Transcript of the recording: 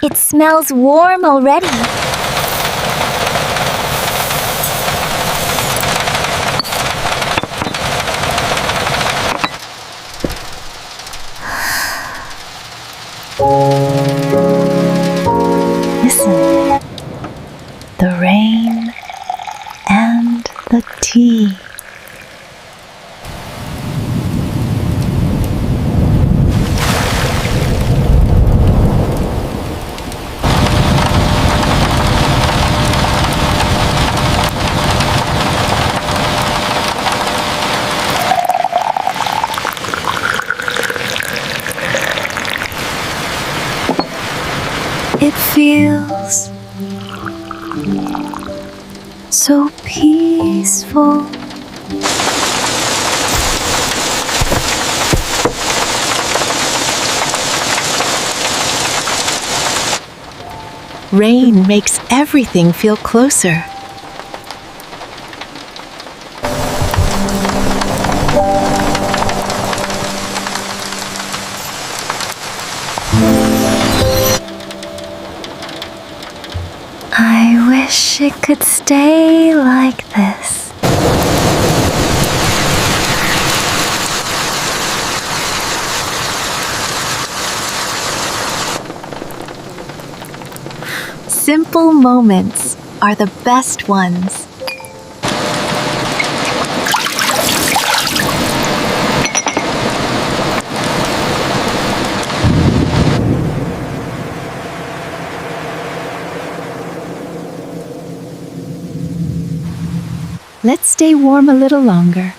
It smells warm already. Listen. The rain and the tea. It feels so peaceful. Rain makes everything feel closer. I wish it could stay like this. Simple moments are the best ones. Let's stay warm a little longer.